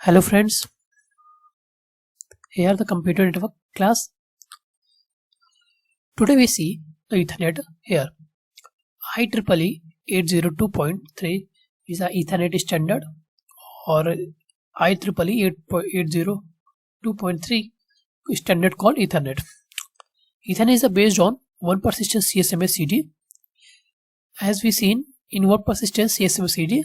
Hello friends, here the computer network class. Today we see the Ethernet here. IEEE 802.3 is the Ethernet standard, or IEEE 802.3 standard called Ethernet. Ethernet is based on one persistent CSMA CD. As we seen in one persistent CSMA CD,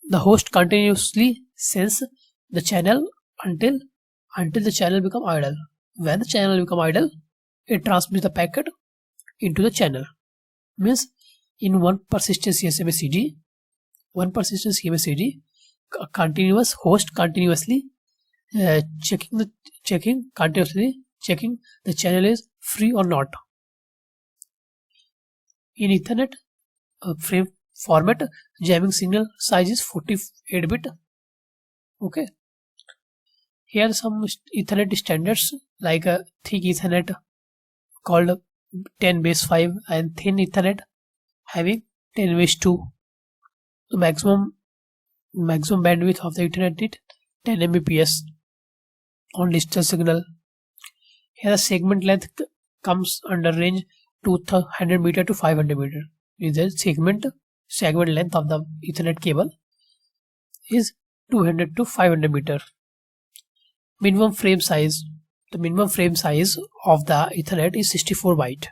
the host continuously sends the channel until the channel become idle. When the channel become idle, it transmits the packet into the channel. Means in one persistent CSMA CD, a continuous host continuously checking the channel is free or not. In Ethernet frame format, jamming signal size is 48-bit. Okay. Here are some Ethernet standards like a thick Ethernet called 10/5 and thin Ethernet having 10/2. The maximum bandwidth of the Ethernet is 10 Mbps on digital signal. Here the segment length comes under range 200 meter to 500 meter. The segment length of the Ethernet cable is 200 to 500 meter. Minimum frame size. The minimum frame size of the Ethernet is 64 byte.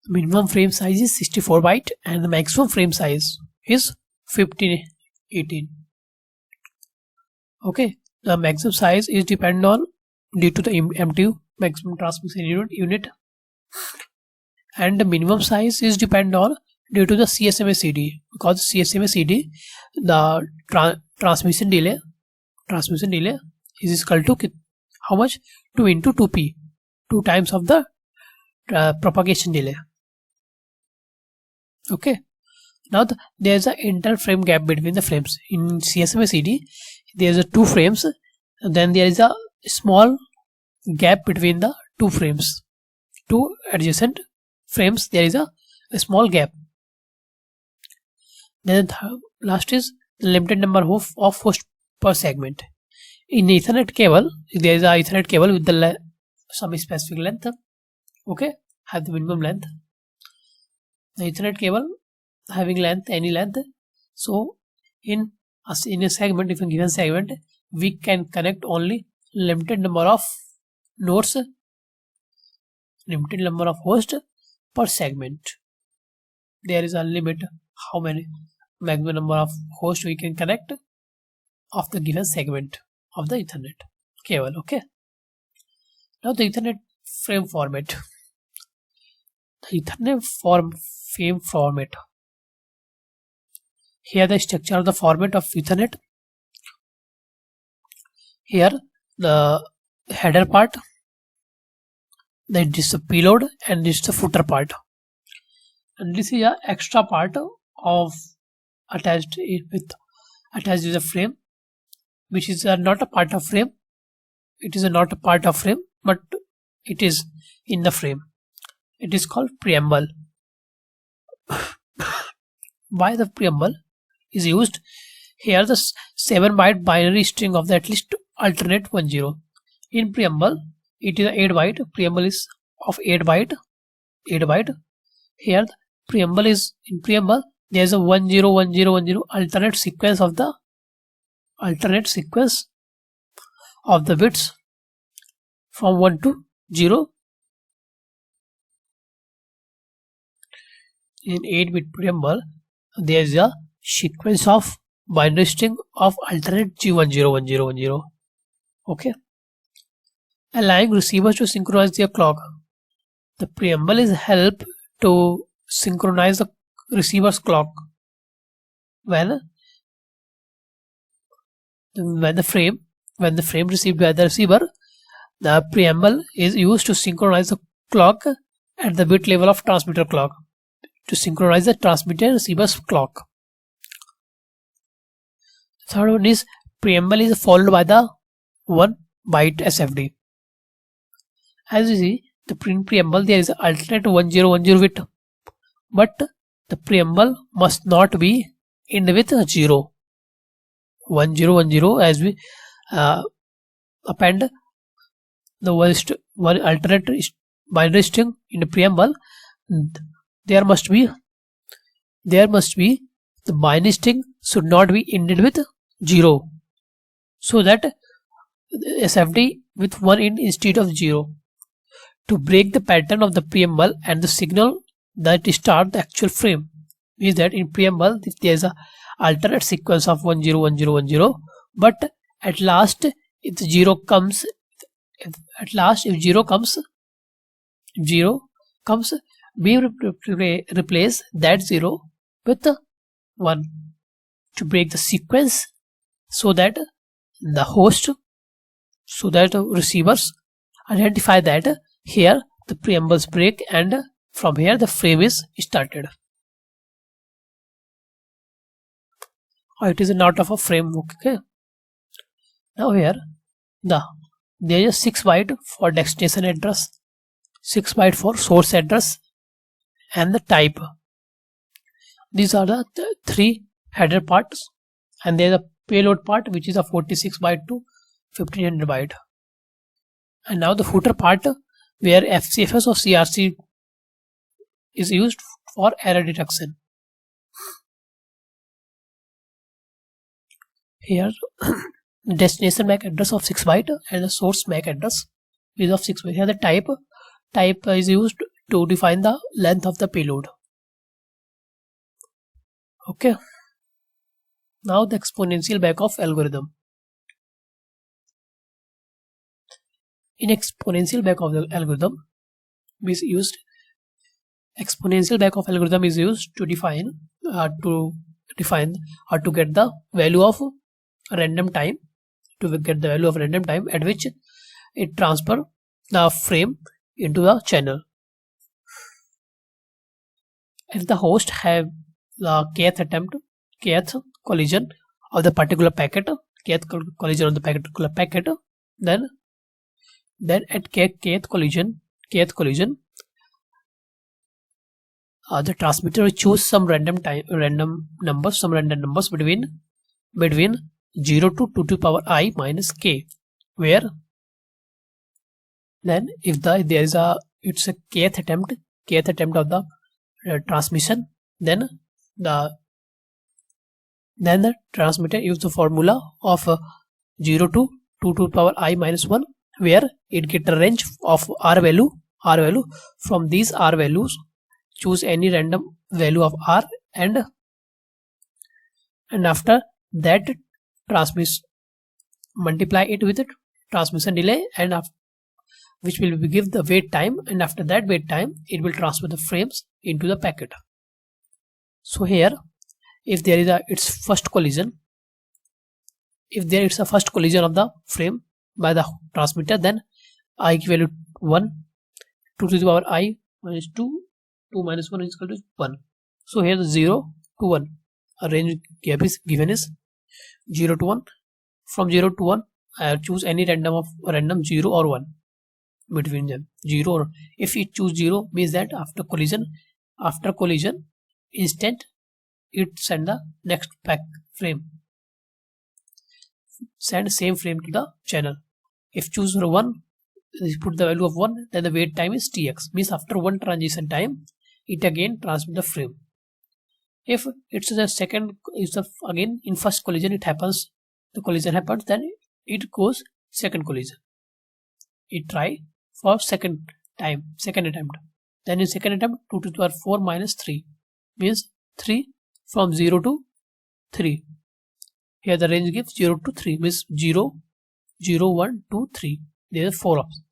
Minimum frame size is 64 byte and the maximum frame size is 1518. Okay, the maximum size is depend on due to the MTU, maximum transmission unit, and the minimum size is depend on due to the CSMA CD, because CSMA CD the transmission delay is equal to how much? 2 into 2p, 2 times of the propagation delay. Okay, now there is an inter frame gap between the frames. In CSMA CD there is a 2 frames, and then there is a small gap between the 2 frames, 2 adjacent frames. There is a small gap. Then the last is the limited number of hosts per segment. In Ethernet cable, there is a Ethernet cable with the some specific length. Okay, have the minimum length. The Ethernet cable having length, any length. So in a segment, if a given segment, we can connect only limited number of nodes, limited number of hosts per segment. There is a limit how many maximum number of hosts we can connect of the given segment of the Ethernet cable. Okay. Now the Ethernet frame format. The Ethernet frame format. Here the structure of the format of Ethernet. Here the header part, then this is the payload, and this is the footer part, and this is a extra part of attached with the frame, which is not a part of frame. It is not a part of frame, but it is in the frame. It is called preamble. Why the preamble is used? Here the 7-byte binary string of the at least alternate 10. In preamble, it is 8 byte. Preamble is of 8 byte. Here the preamble is in preamble. There is a 101010 alternate sequence of the bits from 1 to 0. In 8-bit preamble, there is a sequence of binary string of alternate G101010. Okay, allowing receivers to synchronize their clock. The preamble is help to synchronize the receiver's clock. When the frame received by the receiver, the preamble is used to synchronize the clock at the bit level of transmitter clock, to synchronize the transmitter receiver's clock. Third one is preamble is followed by the 1 byte SFD. As you see, the preamble there is alternate 1010 bit, but the preamble must not be end with 0. 1010 as we append the one alternate binary string in the preamble. There must be the binary string should not be ended with 0, so that SFD with 1 end instead of 0. To break the pattern of the preamble and the signal that start the actual frame, means that in preamble if there is a alternate sequence of 101010, but at last if 0 comes, if 0 comes, we replace that 0 with 1 to break the sequence, so that the host, so that receivers identify that here the preambles break and from here the frame is started. It is not of a frame. Okay. Now here there is 6 byte for destination address, 6 byte for source address, and the type. These are the 3 header parts, and there is a payload part which is a 46 byte to 1500 byte. And now the footer part, where FCFS or CRC is used for error detection. Here destination MAC address of 6 byte and the source MAC address is of 6 byte. Here the type is used to define the length of the payload. Okay. Now the exponential backoff algorithm. In exponential backoff algorithm is used. Exponential backoff algorithm is used to define or to get the value of random time, at which it transfer the frame into the channel. If the host have the kth collision of the particular packet, then at kth collision, the transmitter will choose some random numbers between 0 to 2 to the power I minus k, where then if it's a kth attempt of the transmission, then the transmitter use the formula of 0 to 2 to the power I minus 1, where it get a range of r value. From these r values, choose any random value of r, and after that multiply it with transmission delay, and which will give the wait time, and after that wait time it will transfer the frames into the packet. So here if there is its first collision, if there is a first collision of the frame by the transmitter, then I value 1, 2 to the power I minus 2 minus 1 is equal to 1. So here the 0 to 1, a range gap is given is 0 to 1. From 0 to 1 I choose any random 0 or 1 between them. 0, or if it choose 0 means that after collision instant it send the next frame, send same frame to the channel. If choose 1, put the value of 1, then the wait time is tx, means after one transition time it again transmit the frame. If it's the second, again in first collision the collision happens, then it goes second collision, it try for second attempt, then in second attempt 2 to the power 4 minus 3 means 3 from 0 to 3. Here the range gives 0 to 3 means 0, 1, 2, 3. There are 4 options.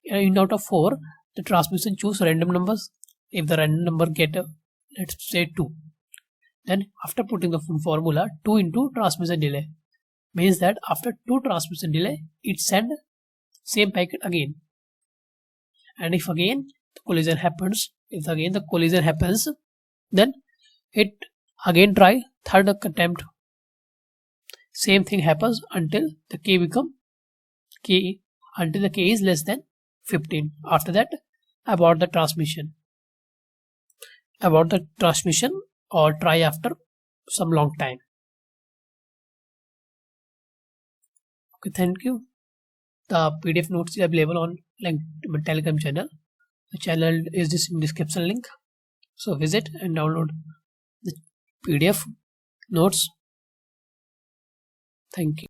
In out of 4, the transmission choose random numbers. If the random number get let's say 2, then after putting the formula 2 into transmission delay means that after 2 transmission delay it send same packet again. And if again the collision happens, then it again try third attempt. Same thing happens until the k is less than 15. After that, abort the transmission. about the transmission or try after some long time. Okay, thank you. The PDF notes is available on my Telegram channel. The channel is this in description link. So visit and download the PDF notes. Thank you.